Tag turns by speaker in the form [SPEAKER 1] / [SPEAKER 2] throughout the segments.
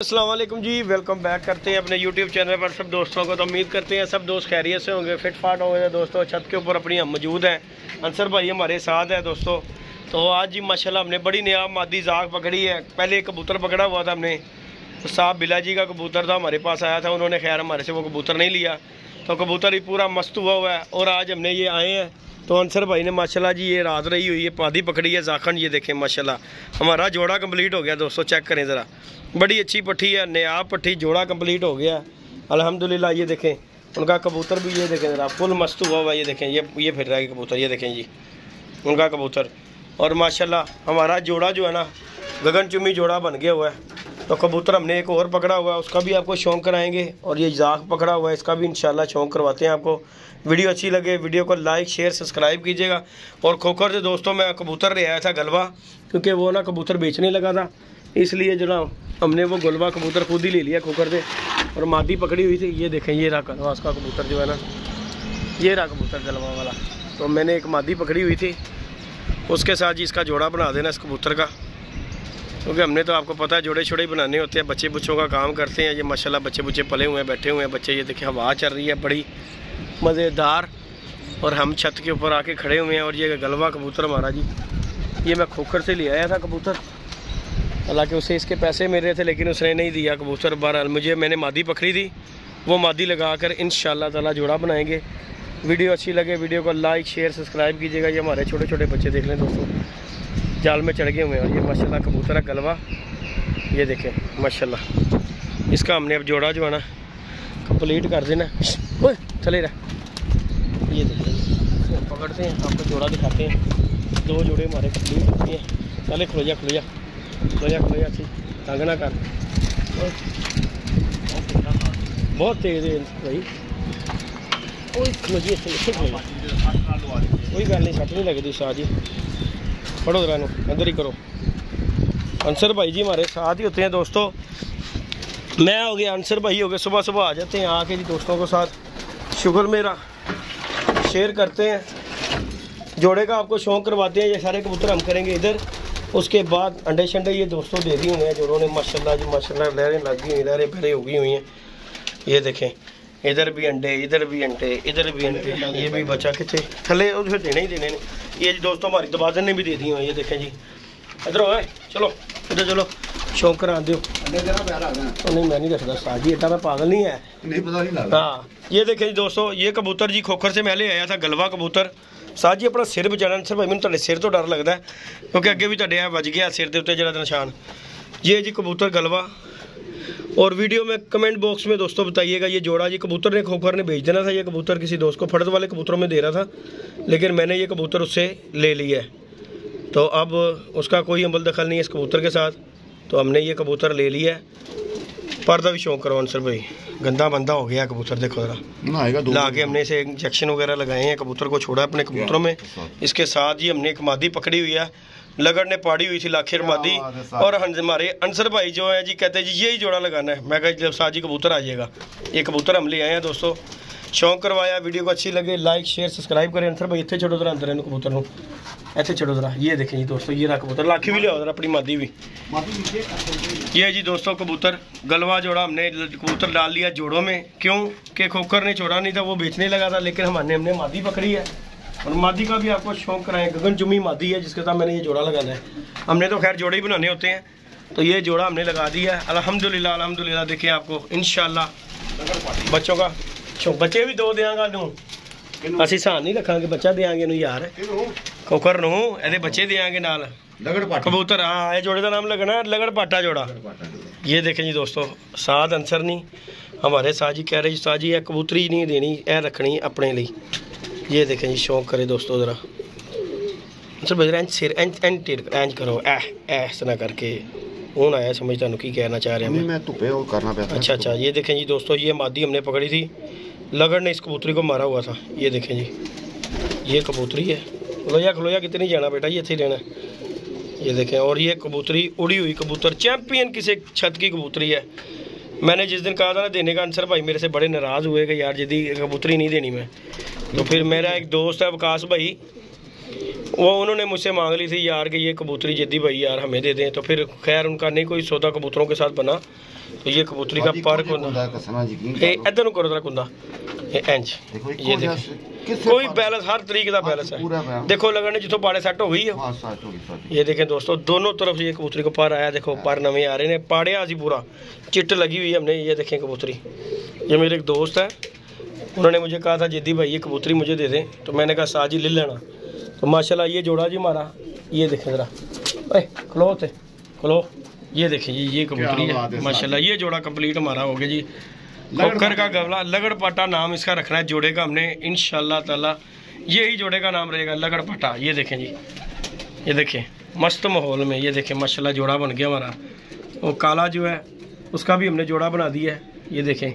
[SPEAKER 1] अस्सलाम वालेकुम जी, welcome back करते हैं अपने YouTube चैनल पर सब दोस्तों को। तो उम्मीद करते हैं सब दोस्त खैरियत से होंगे, फिट फाट होंगे। दोस्तों छत के ऊपर अपनी हम मौजूद हैं, अंसर भाई हमारे साथ है दोस्तों। तो आज जी माशाल्लाह हमने बड़ी नया मादी जाग पकड़ी है। पहले एक कबूतर पकड़ा हुआ था हमने, तो साहब बिला जी का कबूतर था, हमारे पास आया था, उन्होंने खैर हमारे से वो कबूतर नहीं लिया, तो कबूतर ही पूरा मस्त हुआ है। और आज हमने ये आए हैं तो अंसर भाई ने माशाल्लाह जी ये रात रही हुई है, पादी पकड़ी है जाखन। ये देखें माशाल्लाह हमारा जोड़ा कंप्लीट हो गया दोस्तों, चेक करें ज़रा, बड़ी अच्छी पट्टी है, नया पट्टी जोड़ा कंप्लीट हो गया अल्हम्दुलिल्लाह। ये देखें उनका कबूतर भी, ये देखें ज़रा फुल मस्त हुआ हुआ। ये देखें ये फिर रहा है कबूतर, ये देखें जी उनका कबूतर। और माशाल्लाह हमारा जोड़ा जो है ना गगन चुम्मी जोड़ा बन गया हुआ है। तो कबूतर हमने एक और पकड़ा हुआ है, उसका भी आपको शौक़ कराएंगे। और ये जाग पकड़ा हुआ है, इसका भी इंशाल्लाह शौक़ करवाते हैं आपको। वीडियो अच्छी लगे वीडियो को लाइक शेयर सब्सक्राइब कीजिएगा। और खोखर से दोस्तों मैं कबूतर ले आया था गलवा, क्योंकि वो ना कबूतर बेचने लगा था, इसलिए जो ना हमने वो गलवा कबूतर खुद ही ले लिया खोखर से। और मादी पकड़ी हुई थी, ये देखें ये रहा गलवा, उसका कबूतर जो है ना, ये रहा कबूतर गलवा वाला। तो मैंने एक मादी पकड़ी हुई थी, उसके साथ जी इसका जोड़ा बना देना इस कबूतर का, क्योंकि हमने तो आपको पता है जोड़े छोड़े बनाने होते हैं, बच्चे बुच्चों का काम करते हैं। ये माशाल्लाह बच्चे बुच्चे पले हुए हैं, बैठे हुए हैं बच्चे। ये देखिए हवा चल रही है बड़ी मज़ेदार, और हम छत के ऊपर आके खड़े हुए हैं। और ये गलवा कबूतर हमारा जी, ये मैं खोखर से ले आया था कबूतर, हालांकि उसे इसके पैसे मिल रहे थे लेकिन उसने नहीं दिया कबूतर। बहरहाल मैंने मादी पकड़ी थी, वो मादी लगाकर इंशाल्लाह ताला जोड़ा बनाएंगे। वीडियो अच्छी लगे वीडियो को लाइक शेयर सब्सक्राइब कीजिएगा। ये हमारे छोटे छोटे बच्चे देख लें दोस्तों, जाल में चढ़ गए हुए हैं। और ये माशाल्लाह कबूतर है गलवा, ये देखें माशाल्लाह। इसका हमने अब जोड़ा जो है ना कंप्लीट कर देना। ओए चले रहा, ये देखें पकड़ते हैं, आपको जोड़ा दिखाते हैं। दो जोड़े हमारे कंप्लीट होते हैं। चले खुलो जा अच्छी तंग ना कर, बहुत तेज़ है भाई। कोई गल नहीं, सट नहीं लगती शाह जी, पढ़ो जरा अंदर ही करो। अंसर भाई जी हमारे साथ ही होते हैं दोस्तों, मैं हो गया अंसर भाई हो गए, सुबह सुबह आ जाते हैं, आके जी दोस्तों के साथ शुक्र मेरा शेयर करते हैं, जोड़े का आपको शौक़ करवाते हैं। ये सारे कबूतर हम करेंगे इधर, उसके बाद अंडे शंडे ये दोस्तों दे दिए हुए हैं जोड़ों ने माशाल्लाह जी माशाल्लाह। लहरें लग गई हुई, लहरें पहले हो गई हुई हैं। ये देखें इधर भी अंडे, इधर भी अंडे, इधर भी अंडे। ये भी बचा कितने थले उसे देने ही देने। ये जी दोस्तों हमारी दबादन ने भी दे दी हुई। ये देखें जी इधर हो, चलो इधर चलो शौक करा दो। तो नहीं मैं नहीं रखता साथ जी, इतना मैं पागल नहीं है। हाँ ये देखें जी दोस्तों, ये कबूतर जी खोखर से मैं ले आया था गलवा कबूतर। साथ जी अपना सिर बचाना सर भाई, मैंने सिर तो डर लगता है, क्योंकि अगे भी तुहाडे बज गया सिर के उत्ते जरा निशान। ये जी कबूतर गलवा। और वीडियो में कमेंट बॉक्स में दोस्तों बताइएगा, ये जोड़ा जी कबूतर ने खोखर ने भेज देना था। ये कबूतर किसी दोस्त को फड़द वाले कबूतरों में दे रहा था, लेकिन मैंने ये कबूतर उससे ले लिया है, तो अब उसका कोई अमल दखल नहीं है इस कबूतर के साथ। तो हमने ये कबूतर ले लिया है। पर्दा भी शौक करो अंसर भाई, गंदा बंदा हो गया कबूतर, देखो जरा ला के हमने इसे इंजेक्शन वगैरह लगाए हैं, कबूतर को छोड़ा अपने कबूतरों में। इसके साथ ही हमने एक मादी पकड़ी हुई है, लगड़ ने पाड़ी हुई थी लाखिर मादी। और हमारे अंसर भाई जो है जी कहते हैं जी यही जोड़ा लगाना है। मैं कहा जब साथ जी कबूतर आ जाएगा, ये कबूतर हम ले आए हैं दोस्तों, शौक करवाया। वीडियो को अच्छी लगे लाइक शेयर सब्सक्राइब करें। अंसर भाई इतने छोड़ो जरा अंदर इन कबूतर को, ऐसे छोड़ो जरा। ये देखें जी दोस्तों, ये रहा कबूतर, लाखी भी लिया जरा अपनी मादी भी। ये जी दोस्तों कबूतर गलवा जोड़ा हमने कबूतर डाल लिया जोड़ों में, क्यों कि खोखर ने छोड़ा नहीं था, वो बेचने लगा था, लेकिन हमने मादी पकड़ी है। और मादी का भी आपको शौक कराएं, गगन चुम्मी मादी है जिसके साथ मैंने ये जोड़ा लगाना है। हमने तो खैर जोड़े ही बनाने होते हैं, तो ये जोड़ा हमने लगा दिया है अल्हम्दुलिल्लाह अल्हम्दुलिल्लाह। देखिए आपको इंशाल्लाह बच्चों का बच्चे भी दो देंगा नू, ਅਸੀਂ ਸਾਨ नहीं रखांगे, बच्चा देंगे यार खोखर नू, ਇਹਦੇ बच्चे देंगे नाल कबूतर। हाँ ये जोड़े का नाम लगना लगड़ पाटा जोड़ा। ये देखें जी दोस्तों, साथ अंसर नहीं हमारे साथ जी कह रहे जी साथ जी यह कबूतरी नहीं देनी, यह रखनी अपने लिए। ये देखें जी शौक करे दोस्तों जरा अंसर बजरा सिर एंज करो ऐस ना करके हूँ आया समझ तुम की कहना चाह रहे हैं मैं धुपे करना पाया। अच्छा ये देखें जी दोस्तों, ये मादी हमने पकड़ी थी, लगड़ ने इस कबूतरी को मारा हुआ था। ये देखें जी ये कबूतरी है, खलोया कितनी जाना बेटा, ये इतने रहना। ये देखें, और ये कबूतरी उड़ी हुई कबूतर चैंपियन किसी छत की कबूतरी है। मैंने जिस दिन कहा था ना देने का, अंसर भाई मेरे से बड़े नाराज़ हुए कि यार जिदी कबूतरी नहीं देनी मैं। तो फिर मेरा एक दोस्त है विकास भाई, वो उन्होंने मुझसे मांग ली थी यार कि ये कबूतरी जद्दी भाई यार हमें दे दें, तो फिर खैर उनका नहीं कोई सौदा कबूतरों के साथ बना, तो ये कबूतरी का पार्क होता इधर करो जरा कुंदा इंज, ये देखिए कोई बैलेंस हर तरीके का बैलेंस है। देखो लगने जितों पाड़े सेट हो गई है। ये देखें दोस्तों दोनों तरफ ये कबूतरी को पर आया, देखो पर नवे आ रहे हैं, पाड़े आज ही पूरा चिट लगी हुई है हमने। ये देखें कबूतरी, ये मेरे एक दोस्त है, उन्होंने मुझे कहा था जद्दी भाई ये कबूतरी मुझे दे दें, तो मैंने कहा साज ही ले लेना। तो माशाल्लाह ये जोड़ा जी हमारा, ये देखें ज़रा, खलो थे खलो, ये देखें जी ये कबूतरी है माशाल्लाह। ये जोड़ा कंप्लीट हमारा हो गया जी। खोखर का गवला लगड़ पाटा नाम इसका रखना है जोड़े का हमने इंशाल्लाह ताला, यही जोड़े का नाम रहेगा लगड़ पाटा। ये देखें जी, ये देखें मस्त माहौल में, ये देखें माशाल्लाह जोड़ा बन गया हमारा। वो काला जो है उसका भी हमने जोड़ा बना दिया है। ये देखें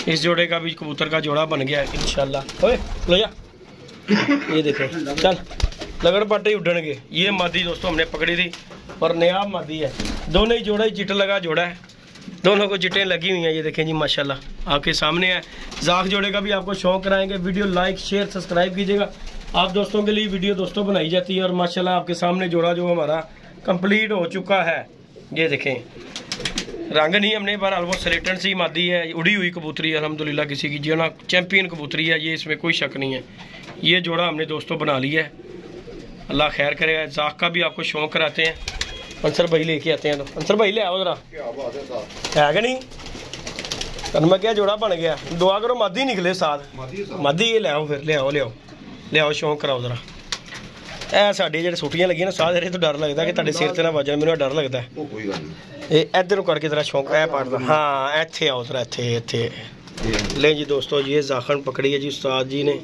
[SPEAKER 1] इस जोड़े का भी कबूतर का जोड़ा बन गया है इंशाल्लाह। ओए लो जा, ये देखें चल लगड़ पाटे ही उड़नगे। ये मादी दोस्तों हमने पकड़ी थी और नयाब मादी है, दोनों ही जोड़ा ही चिट लगा जोड़ा है, दोनों को चिटें लगी हुई हैं। ये देखें जी माशाल्लाह आपके सामने है। जाख जोड़े का भी आपको शौक कराएंगे। वीडियो लाइक शेयर सब्सक्राइब कीजिएगा, आप दोस्तों के लिए वीडियो दोस्तों बनाई जाती है। और माशाल्लाह आपके सामने जोड़ा जो हमारा कंप्लीट हो चुका है। ये देखें रंग नहीं हमने पर ऑलमोस्ट सलेटन सी मादी है, उड़ी हुई कबूतरी है अल्हम्दुलिल्लाह, किसी की जो ना चैंपियन कबूतरी है, ये इसमें कोई शक नहीं है। ये जोड़ा हमने दोस्तों बना लिया है, अल्लाह खैर करेगा। जाख का भी आपको शौक कराते हैं, अंसर भाई लेके आते हैं। तो अंसर भाई ले आओ जरा, है कि नहीं तन मैं क्या जोड़ा बन गया। दुआ करो मादी निकले साथ मादी, ये ले आओ फिर ले आओ ले आओ ले आओ, शौक कराओ जरा। ਇਹ ਸਾਡੇ ਜਿਹੜੇ ਛੁੱਟੀਆਂ ਲੱਗੀਆਂ ਨਾ ਸਾਹ ਦੇ ਤੋਂ ਡਰ ਲੱਗਦਾ ਕਿ ਤੁਹਾਡੇ ਸਿਰ ਤੇ ਨਾ ਵੱਜਣ, ਮੈਨੂੰ ਡਰ ਲੱਗਦਾ। ਉਹ ਕੋਈ ਗੱਲ ਨਹੀਂ, ਇਹ ਇੱਧਰ ਨੂੰ ਕਰਕੇ ਜ਼ਰਾ ਸ਼ੌਕ ਇਹ ਪੜਦਾ। ਹਾਂ ਇੱਥੇ ਆਓ ਜ਼ਰਾ, ਇੱਥੇ ਇੱਥੇ ले जी दोस्तों। ये जाखन पकड़ी है जी उस्ताद जी ने,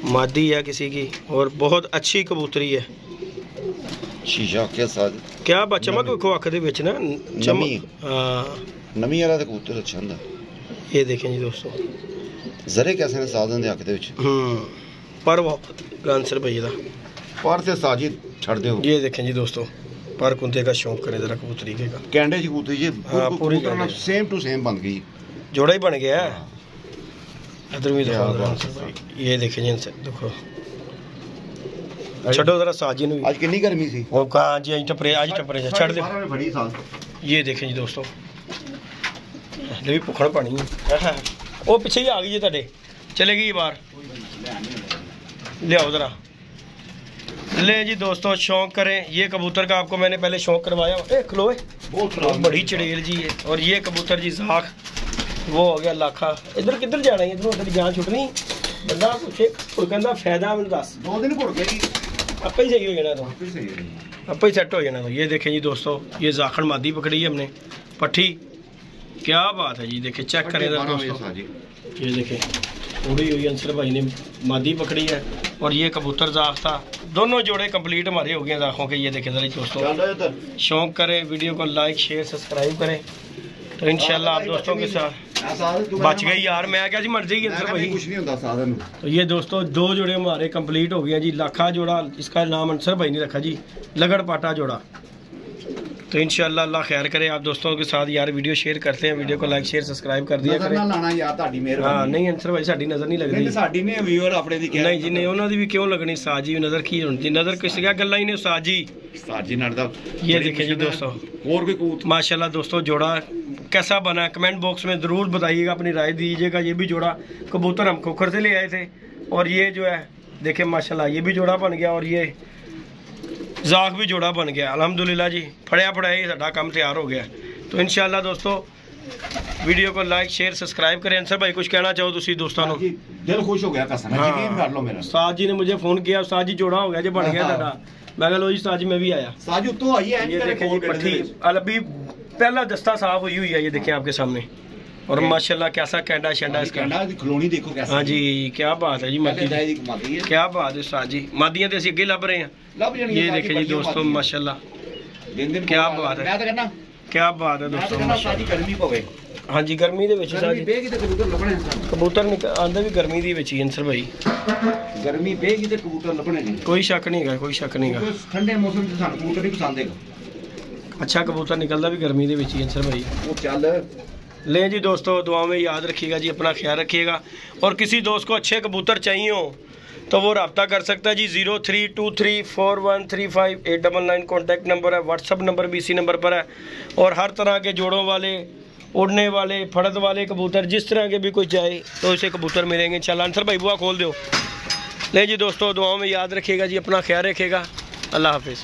[SPEAKER 1] मादी है किसी की और बहुत अच्छी कबूतरी है।
[SPEAKER 2] शीशा के साथ
[SPEAKER 1] क्या चमक को अख दे विच ना
[SPEAKER 2] नमी, नमी वाला तो कबूतर अच्छा हुंदा।
[SPEAKER 1] ये देखें जी दोस्तों
[SPEAKER 2] जरे कैसे ने साधन दे अख दे विच
[SPEAKER 1] पर वो आंसर भाई दा
[SPEAKER 2] पर से साजी छड़ दे। ये
[SPEAKER 1] देखें जी दोस्तों पर कुंते का शौक करे जरा कबूतरी के का
[SPEAKER 2] कैंडे जी कबूतरी ये पूरी सेम टू सेम बन गई,
[SPEAKER 1] जोड़ा ही बन गया है। इधर भी दिखाओ, ये देखें जी देखो, छड़ो जरा साजी ने। आज
[SPEAKER 2] कितनी गर्मी सी,
[SPEAKER 1] वो कहा जी आज टपरे छड़ दे। ये देखें जी दोस्तों भी भुखड़ पानी है, वो पीछे ही आ गई जी ਤੁਹਾਡੇ, चले गई बाहर, ले आओ जरा। ले जी दोस्तों शौक करें। ये कबूतर का आपको मैंने पहले शौक करवाया, खलोए बहुत बड़ी चड़ेल जी है। और ये कबूतर जी जाख वो हो गया लाखा। इधर किधर जाना है, इधर उधर जान छुटनी बंदा पूछे कहता फायदा मैं दस 2 दिन घुड़ गई आपे ही सही हो जाना, तो आपे ही सेट हो जाना। तो ये देखें जी दोस्तों ये जाखन मादी पकड़ी है हमने पट्ठी, क्या बात है जी। देखें चेक करें दोस्तों, ये देखें उड़ी हुई अंसर भाई ने मादी पकड़ी है और ये कबूतर जाख था। दोनों जोड़े कंप्लीट हमारे हो गए जाखों के। ये देखें जरा दोस्तों शौक करें, वीडियो को लाइक शेयर सब्सक्राइब करें, तो इंशाल्लाह आप दोस्तों के साथ बच गई यार। मैं क्या जी मर जाएगी अंसर भाई, कुछ नहीं होता साधन। तो ये दोस्तों 2 जोड़े हमारे कंप्लीट हो गए जी। लाखा जोड़ा, इसका नाम अंसर भाई ने रखा जी लगड़ पाटा जोड़ा। तो इंशाल्लाह अल्लाह खैर करे। आप दोस्तों के साथ यार वीडियो शेयर करते हैं, वीडियो को लाइक शेयर सब्सक्राइब कर दिया करें। हाँ नहीं अंसर भाई साड़ी नज़र नहीं लगती, नहीं जी नहीं उन्होंने भी क्यों लगनी साज जी नज़र की होनी नज़र किस क्या गल्ला ही नहीं साज जी। ये देखें जी दोस्तों और भी माशाल्लाह दोस्तों जोड़ा कैसा बना कमेंट बॉक्स में ज़रूर बताइएगा, अपनी राय दीजिएगा। ये भी जोड़ा कबूतर हम खोखर से ले आए थे और ये जो है देखें माशाल्लाह ये भी जोड़ा बन गया और ये जाख भी जोड़ा बन गया अल्हम्दुलिल्लाह जी। फड़िया फड़ाया साडा काम तैयार हो गया। तो इंशाल्लाह दोस्तों वीडियो को लाइक शेयर सब्सक्राइब करें। अंसर भाई कुछ कहना चाहो तुसी दोस्तों को?
[SPEAKER 2] दिल खुश हो गया कसम यकीन कर लो मेरा।
[SPEAKER 1] उस्ताद जी ने मुझे फोन किया, उस्ताद जी जोड़ा हो गया जो बन गया साडा। मैं कहा लो जी उस्ताद जी मैं भी आया।
[SPEAKER 2] साज तो आई है,
[SPEAKER 1] ये देखें जी पट्टी अभी पहला दस्ता साफ हुई हुई है, ये देखें आपके सामने। और माशाल्लाह कैसा कैंडा शेंडा इसका
[SPEAKER 2] खिलौनी देखो कैसा।
[SPEAKER 1] हाँ जी क्या बात है जी मादी, क्या बात है उस्ताद जी। मादियां तो अगे लभ रहे हैं, ये देखें जी दोस्तों माशाल्लाह क्या बात है, क्या बात है दोस्तों। हाँ जी गर्मी दे विच कबूतर आंदे भी गर्मी दी विच ही अंसर भाई,
[SPEAKER 2] गर्मी पेगी ते कबूतर लभणे नहीं,
[SPEAKER 1] कोई शक नहीं है, कोई शक नहीं है।
[SPEAKER 2] ठंडे मौसम च सानू कबूतर नहीं पसंद है,
[SPEAKER 1] अच्छा कबूतर निकलदा भी गर्मी दे विच ही अंसर भाई।
[SPEAKER 2] वो चल
[SPEAKER 1] ले जी दोस्तों दुआ में याद रखिएगा जी, अपना ख्याल रखिएगा। और किसी दोस्त को अच्छे कबूतर चाहिए हो तो वो रब्ता कर सकता है जी। 0323413589 कॉन्टैक्ट नंबर है। व्हाट्सअप नंबर भी इसी नंबर पर है। और हर तरह के जोड़ों वाले, उड़ने वाले, फड़द वाले कबूतर, जिस तरह के भी कोई चाहे तो इसे कबूतर मिलेंगे इंशाल्लाह। अंसर भाई बुआ खोल दो। ले जी दोस्तों, दुआओं में याद रखिएगा जी, अपना ख्याल रखिएगा। अल्लाह हाफिज़।